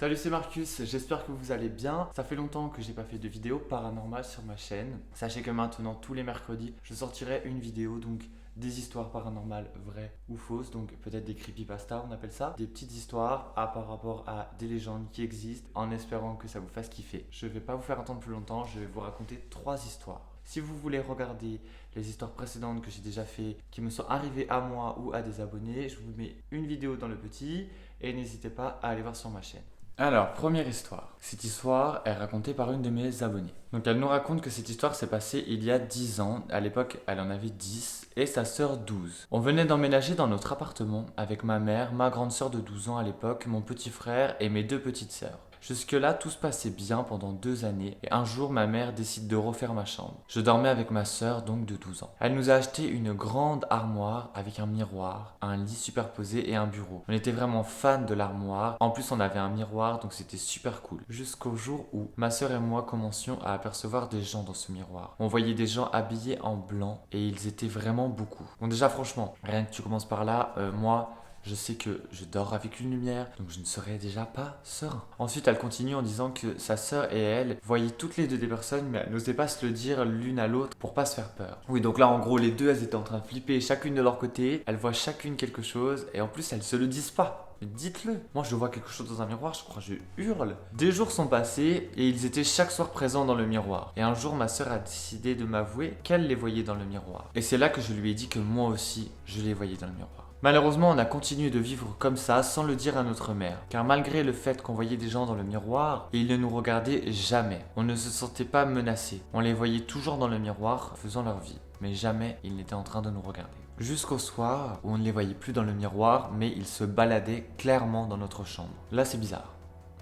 Salut, c'est Marcus, j'espère que vous allez bien. Ça fait longtemps que j'ai pas fait de vidéo paranormale sur ma chaîne. Sachez que maintenant, tous les mercredis, je sortirai une vidéo, donc des histoires paranormales vraies ou fausses, donc peut-être des creepypasta, on appelle ça. Des petites histoires par rapport à des légendes qui existent, en espérant que ça vous fasse kiffer. Je vais pas vous faire attendre plus longtemps, je vais vous raconter 3 histoires. Si vous voulez regarder les histoires précédentes que j'ai déjà fait, qui me sont arrivées à moi ou à des abonnés, je vous mets une vidéo dans le petit et n'hésitez pas à aller voir sur ma chaîne. Alors, première histoire. Cette histoire est racontée par une de mes abonnées. Donc, elle nous raconte que cette histoire s'est passée il y a 10 ans. À l'époque, elle en avait 10 et sa sœur 12. On venait d'emménager dans notre appartement avec ma mère, ma grande sœur de 12 ans à l'époque, mon petit frère et mes 2 petites sœurs. Jusque-là, tout se passait bien pendant 2 années et un jour, ma mère décide de refaire ma chambre. Je dormais avec ma sœur, donc de 12 ans. Elle nous a acheté une grande armoire avec un miroir, un lit superposé et un bureau. On était vraiment fans de l'armoire. En plus, on avait un miroir, donc c'était super cool. Jusqu'au jour où ma sœur et moi commencions à apercevoir des gens dans ce miroir. On voyait des gens habillés en blanc et ils étaient vraiment beaucoup. Donc déjà, franchement, rien que tu commences par là, moi... Je sais que je dors avec une lumière, donc je ne serai déjà pas serein. Ensuite, elle continue en disant que sa sœur et elle voyaient toutes les deux des personnes, mais elles n'osaient pas se le dire l'une à l'autre pour pas se faire peur. Oui, donc là, en gros, les deux, elles étaient en train de flipper chacune de leur côté. Elles voient chacune quelque chose, et en plus, elles se le disent pas. Mais dites-le. Moi, je vois quelque chose dans un miroir, je crois, je hurle. Des jours sont passés et ils étaient chaque soir présents dans le miroir. Et un jour, ma sœur a décidé de m'avouer qu'elle les voyait dans le miroir. Et c'est là que je lui ai dit que moi aussi, je les voyais dans le miroir. Malheureusement, on a continué de vivre comme ça sans le dire à notre mère, car malgré le fait qu'on voyait des gens dans le miroir, ils ne nous regardaient jamais. On ne se sentait pas menacé. On les voyait toujours dans le miroir faisant leur vie, mais jamais ils n'étaient en train de nous regarder. Jusqu'au soir où on ne les voyait plus dans le miroir, mais ils se baladaient clairement dans notre chambre. Là, c'est bizarre.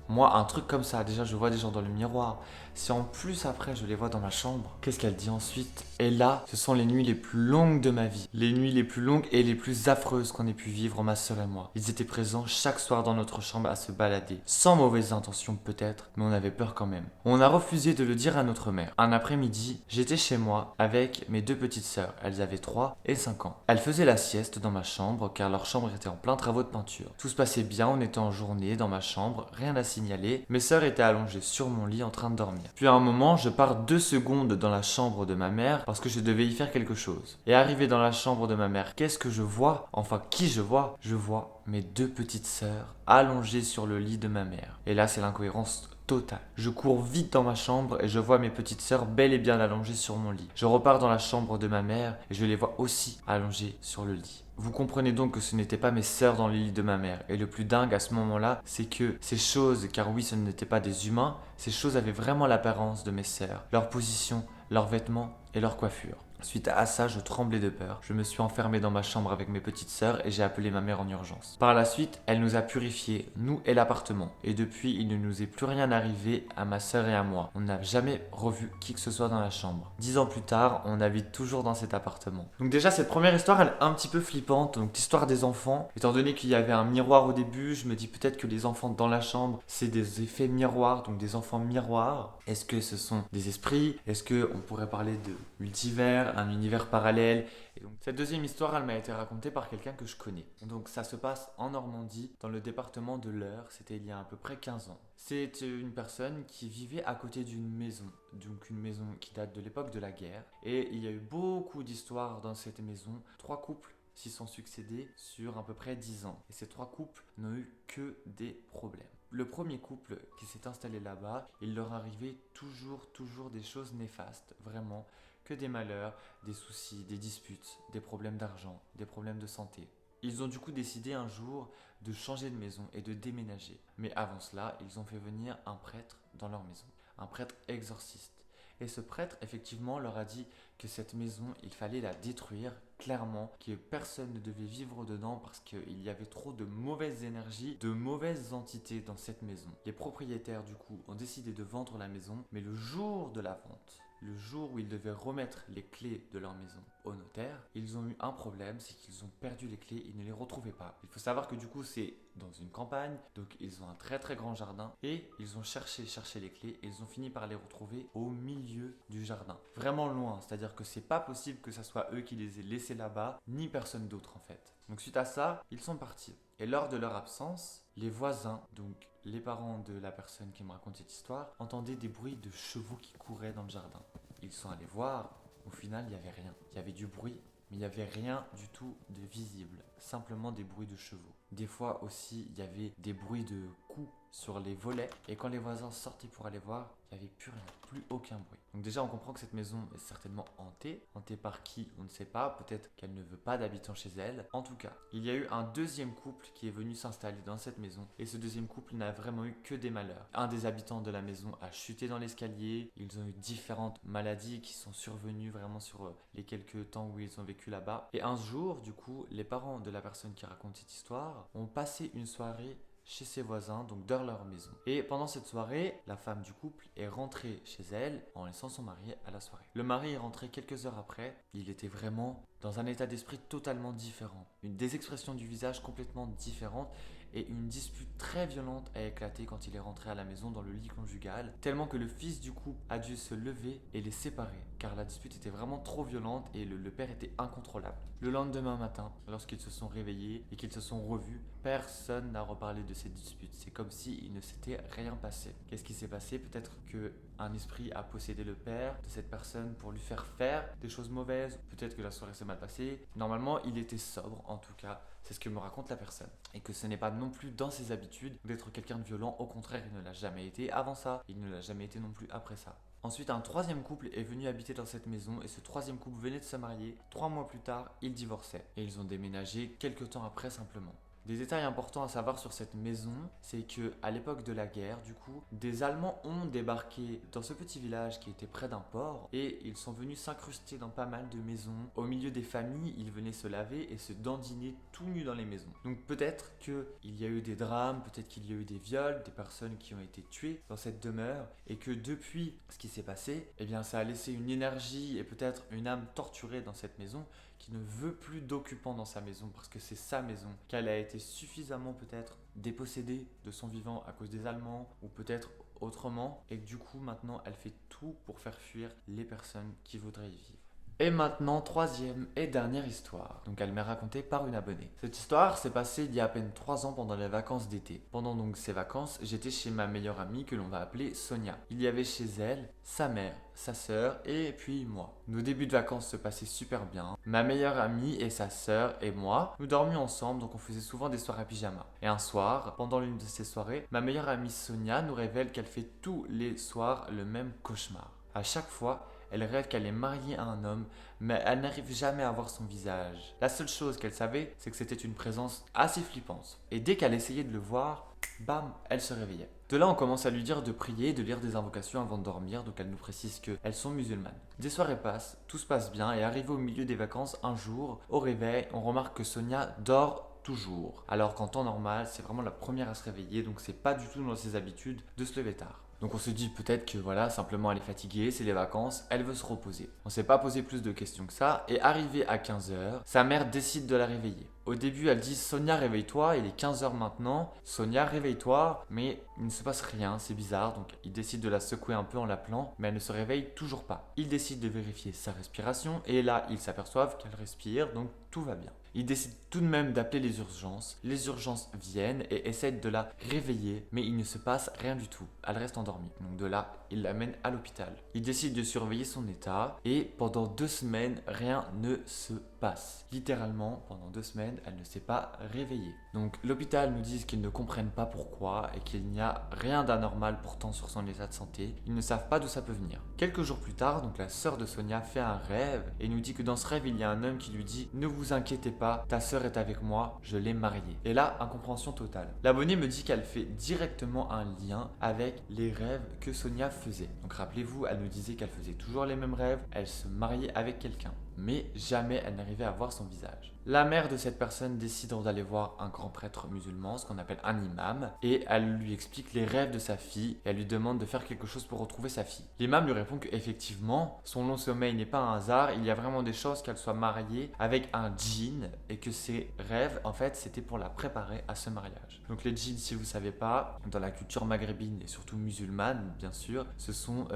Moi, un truc comme ça, déjà je vois des gens dans le miroir. Si en plus après je les vois dans ma chambre, qu'est-ce qu'elle dit ensuite? Et là, ce sont les nuits les plus longues de ma vie. Les nuits les plus longues et les plus affreuses qu'on ait pu vivre, ma soeur et moi. Ils étaient présents chaque soir dans notre chambre à se balader. Sans mauvaise intention peut-être, mais on avait peur quand même. On a refusé de le dire à notre mère. Un après-midi, j'étais chez moi avec mes 2 petites sœurs. Elles avaient 3 et 5 ans. Elles faisaient la sieste dans ma chambre car leur chambre était en plein travaux de peinture. Tout se passait bien, on était en journée dans ma chambre, rien à signaler. Mes sœurs étaient allongées sur mon lit en train de dormir. Puis à un moment, je pars 2 secondes dans la chambre de ma mère parce que je devais y faire quelque chose. Et arrivé dans la chambre de ma mère, qu'est-ce que je vois? Enfin, qui je vois? Je vois mes 2 petites sœurs allongées sur le lit de ma mère. Et là, c'est l'incohérence totale. Je cours vite dans ma chambre et je vois mes petites sœurs bel et bien allongées sur mon lit. Je repars dans la chambre de ma mère et je les vois aussi allongées sur le lit. Vous comprenez donc que ce n'étaient pas mes sœurs dans le lit de ma mère. Et le plus dingue à ce moment-là, c'est que ces choses, car oui, ce n'étaient pas des humains, ces choses avaient vraiment l'apparence de mes sœurs. Leur position, leurs vêtements et leur coiffure. Suite à ça, je tremblais de peur. Je me suis enfermé dans ma chambre avec mes petites sœurs et j'ai appelé ma mère en urgence. Par la suite, elle nous a purifiés, nous et l'appartement. Et depuis, il ne nous est plus rien arrivé à ma sœur et à moi. On n'a jamais revu qui que ce soit dans la chambre. 10 ans plus tard, on habite toujours dans cet appartement. Donc déjà, cette première histoire, elle est un petit peu flippante. Donc l'histoire des enfants. Étant donné qu'il y avait un miroir au début, je me dis peut-être que les enfants dans la chambre, c'est des effets miroirs, donc des enfants miroirs. Est-ce que ce sont des esprits? Est-ce qu'on pourrait parler de multivers, un univers parallèle? Et donc cette deuxième histoire, elle m'a été racontée par quelqu'un que je connais. Donc ça se passe en Normandie, dans le département de l'Eure, c'était il y a à peu près 15 ans. C'est une personne qui vivait à côté d'une maison, donc une maison qui date de l'époque de la guerre. Et il y a eu beaucoup d'histoires dans cette maison. 3 couples s'y sont succédés sur à peu près 10 ans. Et ces 3 couples n'ont eu que des problèmes. Le premier couple qui s'est installé là-bas, il leur arrivait toujours des choses néfastes, vraiment, que des malheurs, des soucis, des disputes, des problèmes d'argent, des problèmes de santé. Ils ont du coup décidé un jour de changer de maison et de déménager. Mais avant cela, ils ont fait venir un prêtre dans leur maison, un prêtre exorciste. Et ce prêtre, effectivement, leur a dit que cette maison, il fallait la détruire clairement, que personne ne devait vivre dedans parce qu'il y avait trop de mauvaises énergies, de mauvaises entités dans cette maison. Les propriétaires, du coup, ont décidé de vendre la maison, mais le jour de la vente, le jour où ils devaient remettre les clés de leur maison au notaire, ils ont eu un problème, c'est qu'ils ont perdu les clés, ils ne les retrouvaient pas. Il faut savoir que du coup, c'est dans une campagne, donc ils ont un très très grand jardin et ils ont cherché les clés et ils ont fini par les retrouver au milieu du jardin. Vraiment loin, c'est-à-dire que c'est pas possible que ça soit eux qui les aient laissés là-bas, ni personne d'autre en fait. Donc suite à ça, ils sont partis. Et lors de leur absence, les voisins, donc les parents de la personne qui me raconte cette histoire, entendaient des bruits de chevaux qui couraient dans le jardin. Ils sont allés voir, au final il n'y avait rien. Il y avait du bruit, mais il n'y avait rien du tout de visible, simplement des bruits de chevaux. Des fois aussi, il y avait des bruits de coups sur les volets, et quand les voisins sortaient pour aller voir, il n'y avait plus rien, plus aucun bruit. Donc déjà, on comprend que cette maison est certainement hantée. Hantée par qui, on ne sait pas, peut-être qu'elle ne veut pas d'habitants chez elle. En tout cas, il y a eu un deuxième couple qui est venu s'installer dans cette maison, et ce deuxième couple n'a vraiment eu que des malheurs. Un des habitants de la maison a chuté dans l'escalier, ils ont eu différentes maladies qui sont survenues vraiment sur les quelques temps où ils ont vécu là-bas. Et un jour, du coup, les parents de la personne qui raconte cette histoire ont passé une soirée chez ses voisins, donc dans leur maison. Et pendant cette soirée, la femme du couple est rentrée chez elle en laissant son mari à la soirée. Le mari est rentré quelques heures après, il était vraiment dans un état d'esprit totalement différent. Des expressions du visage complètement différentes et une dispute très violente a éclaté quand il est rentré à la maison dans le lit conjugal, tellement que le fils du couple a dû se lever et les séparer, car la dispute était vraiment trop violente et le père était incontrôlable. Le lendemain matin, lorsqu'ils se sont réveillés et qu'ils se sont revus, personne n'a reparlé de cette dispute. C'est comme s'il ne s'était rien passé. Qu'est-ce qui s'est passé? Peut-être qu'un esprit a possédé le père de cette personne pour lui faire faire des choses mauvaises. Peut-être que la soirée s'est mal passée. Normalement, il était sobre, en tout cas. C'est ce que me raconte la personne. Et que ce n'est pas non plus dans ses habitudes d'être quelqu'un de violent. Au contraire, il ne l'a jamais été avant ça. Il ne l'a jamais été non plus après ça. Ensuite, un troisième couple est venu habiter dans cette maison et ce troisième couple venait de se marier. 3 mois plus tard, ils divorçaient. Et ils ont déménagé quelques temps après simplement. Des détails importants à savoir sur cette maison, c'est que à l'époque de la guerre, du coup, des Allemands ont débarqué dans ce petit village qui était près d'un port et ils sont venus s'incruster dans pas mal de maisons. Au milieu des familles, ils venaient se laver et se dandiner tout nus dans les maisons. Donc peut-être qu'il y a eu des drames, peut-être qu'il y a eu des viols, des personnes qui ont été tuées dans cette demeure et que depuis ce qui s'est passé, eh bien ça a laissé une énergie et peut-être une âme torturée dans cette maison qui ne veut plus d'occupants dans sa maison parce que c'est sa maison, qu'elle a été suffisamment peut-être dépossédée de son vivant à cause des Allemands ou peut-être autrement et que du coup maintenant elle fait tout pour faire fuir les personnes qui voudraient y vivre. Et maintenant, troisième et dernière histoire. Donc elle m'est racontée par une abonnée. Cette histoire s'est passée il y a à peine 3 ans pendant les vacances d'été. Pendant donc ces vacances, j'étais chez ma meilleure amie que l'on va appeler Sonia. Il y avait chez elle sa mère, sa sœur et puis moi. Nos débuts de vacances se passaient super bien. Ma meilleure amie et sa sœur et moi, nous dormions ensemble donc on faisait souvent des soirées à pyjama. Et un soir, pendant l'une de ces soirées, ma meilleure amie Sonia nous révèle qu'elle fait tous les soirs le même cauchemar. À chaque fois, elle rêve qu'elle est mariée à un homme, mais elle n'arrive jamais à voir son visage. La seule chose qu'elle savait, c'est que c'était une présence assez flippante. Et dès qu'elle essayait de le voir, bam, elle se réveillait. De là, on commence à lui dire de prier, de lire des invocations avant de dormir, donc elle nous précise qu'elles sont musulmanes. Des soirées passent, tout se passe bien, et arrivé au milieu des vacances, un jour, au réveil, on remarque que Sonia dort toujours. Alors qu'en temps normal, c'est vraiment la première à se réveiller, donc c'est pas du tout dans ses habitudes de se lever tard. Donc on se dit peut-être que voilà, simplement elle est fatiguée, c'est les vacances, elle veut se reposer. On s'est pas posé plus de questions que ça, et arrivé à 15h, sa mère décide de la réveiller. Au début, elle dit Sonia, réveille-toi, il est 15h maintenant. Sonia, réveille-toi, mais il ne se passe rien, c'est bizarre. Donc il décide de la secouer un peu en l'appelant, mais elle ne se réveille toujours pas. Il décide de vérifier sa respiration, et là, ils s'aperçoivent qu'elle respire, donc tout va bien. Il décide tout de même d'appeler les urgences. Les urgences viennent et essaient de la réveiller, mais il ne se passe rien du tout. Elle reste endormie. Donc de là, il l'amène à l'hôpital. Il décide de surveiller son état et pendant 2 semaines, rien ne se passe. Littéralement, pendant 2 semaines, elle ne s'est pas réveillée. Donc l'hôpital nous dit qu'ils ne comprennent pas pourquoi et qu'il n'y a rien d'anormal pourtant sur son état de santé. Ils ne savent pas d'où ça peut venir. Quelques jours plus tard, donc la sœur de Sonia fait un rêve et nous dit que dans ce rêve, il y a un homme qui lui dit « Ne vous inquiétez pas, ta sœur est avec moi, je l'ai mariée. » Et là, incompréhension totale. L'abonnée me dit qu'elle fait directement un lien avec les rêves que Sonia faisait. Donc rappelez-vous, elle nous disait qu'elle faisait toujours les mêmes rêves, elle se mariait avec quelqu'un. mais jamais elle n'arrivait à voir son visage. La mère de cette personne décide d'aller voir un grand prêtre musulman, ce qu'on appelle un imam, et elle lui explique les rêves de sa fille et elle lui demande de faire quelque chose pour retrouver sa fille. L'imam lui répond qu'effectivement, son long sommeil n'est pas un hasard, il y a vraiment des chances qu'elle soit mariée avec un djinn et que ses rêves, en fait, c'était pour la préparer à ce mariage. Donc les djinns, si vous ne savez pas, dans la culture maghrébine et surtout musulmane, bien sûr, ce sont,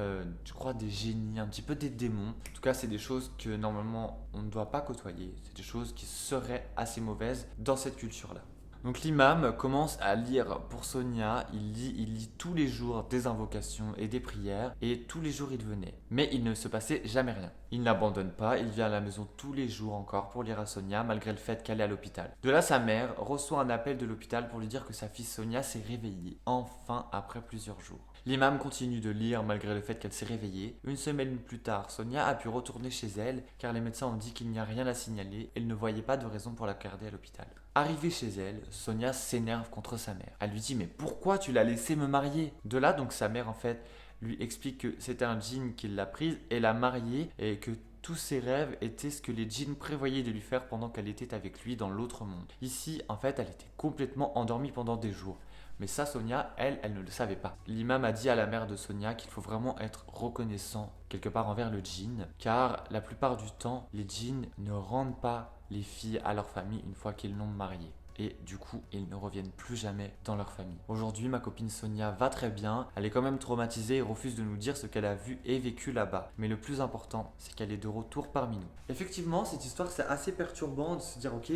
je crois, des génies, un petit peu des démons. En tout cas, c'est des choses que normalement on ne doit pas côtoyer, c'est des choses qui seraient assez mauvaises dans cette culture-là. Donc l'imam commence à lire pour Sonia, il lit tous les jours des invocations et des prières et tous les jours il venait. Mais il ne se passait jamais rien. Il n'abandonne pas, il vient à la maison tous les jours encore pour lire à Sonia malgré le fait qu'elle est à l'hôpital. De là, sa mère reçoit un appel de l'hôpital pour lui dire que sa fille Sonia s'est réveillée, enfin après plusieurs jours. L'imam continue de lire malgré le fait qu'elle s'est réveillée. Une semaine plus tard, Sonia a pu retourner chez elle car les médecins ont dit qu'il n'y a rien à signaler et elle ne voyait pas de raison pour la garder à l'hôpital. Arrivée chez elle, Sonia s'énerve contre sa mère. Elle lui dit mais pourquoi tu l'as laissé me marier? De là donc sa mère en fait lui explique que c'était un djinn qui l'a prise et l'a mariée et que tous ses rêves étaient ce que les djinns prévoyaient de lui faire pendant qu'elle était avec lui dans l'autre monde. Ici en fait elle était complètement endormie pendant des jours. Mais ça, Sonia, elle ne le savait pas. L'imam a dit à la mère de Sonia qu'il faut vraiment être reconnaissant quelque part envers le djinn, car la plupart du temps, les djinns ne rendent pas les filles à leur famille une fois qu'ils l'ont mariée. Et du coup, ils ne reviennent plus jamais dans leur famille. Aujourd'hui, ma copine Sonia va très bien. Elle est quand même traumatisée et refuse de nous dire ce qu'elle a vu et vécu là-bas. Mais le plus important, c'est qu'elle est de retour parmi nous. Effectivement, cette histoire, c'est assez perturbant de se dire, ok,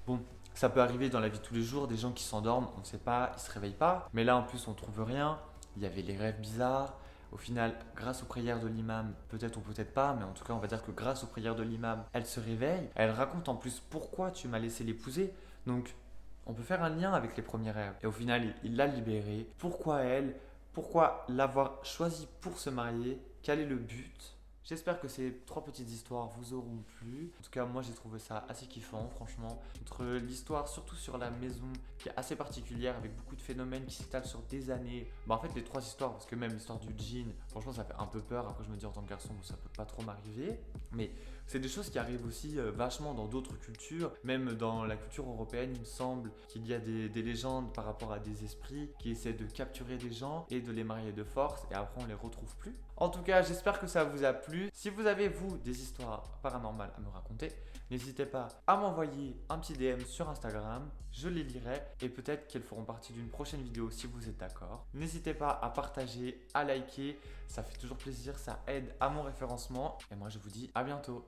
bon, ça peut arriver dans la vie de tous les jours, des gens qui s'endorment, on ne sait pas, ils ne se réveillent pas. Mais là, en plus, on ne trouve rien. Il y avait les rêves bizarres. Au final, grâce aux prières de l'imam, peut-être ou peut-être pas, mais en tout cas, on va dire que grâce aux prières de l'imam, elle se réveille. Elle raconte en plus pourquoi tu m'as laissé l'épouser. Donc, on peut faire un lien avec les premiers rêves. Et au final, il l'a libérée. Pourquoi elle? Pourquoi l'avoir choisi pour se marier? Quel est le but? J'espère que ces 3 petites histoires vous auront plu. En tout cas, moi j'ai trouvé ça assez kiffant, franchement. Entre l'histoire, surtout sur la maison, qui est assez particulière, avec beaucoup de phénomènes qui s'étalent sur des années. Bah, en fait, les 3 histoires, parce que même l'histoire du djinn, franchement, ça fait un peu peur. Après, je me dis en tant que garçon, ça peut pas trop m'arriver. Mais c'est des choses qui arrivent aussi vachement dans d'autres cultures. Même dans la culture européenne, il me semble qu'il y a des légendes par rapport à des esprits qui essaient de capturer des gens et de les marier de force. Et après, on les retrouve plus. En tout cas, j'espère que ça vous a plu. Si vous avez, vous, des histoires paranormales à me raconter, n'hésitez pas à m'envoyer un petit DM sur Instagram. Je les lirai et peut-être qu'elles feront partie d'une prochaine vidéo si vous êtes d'accord. N'hésitez pas à partager, à liker. Ça fait toujours plaisir, ça aide à mon référencement. Et moi, je vous dis à bientôt.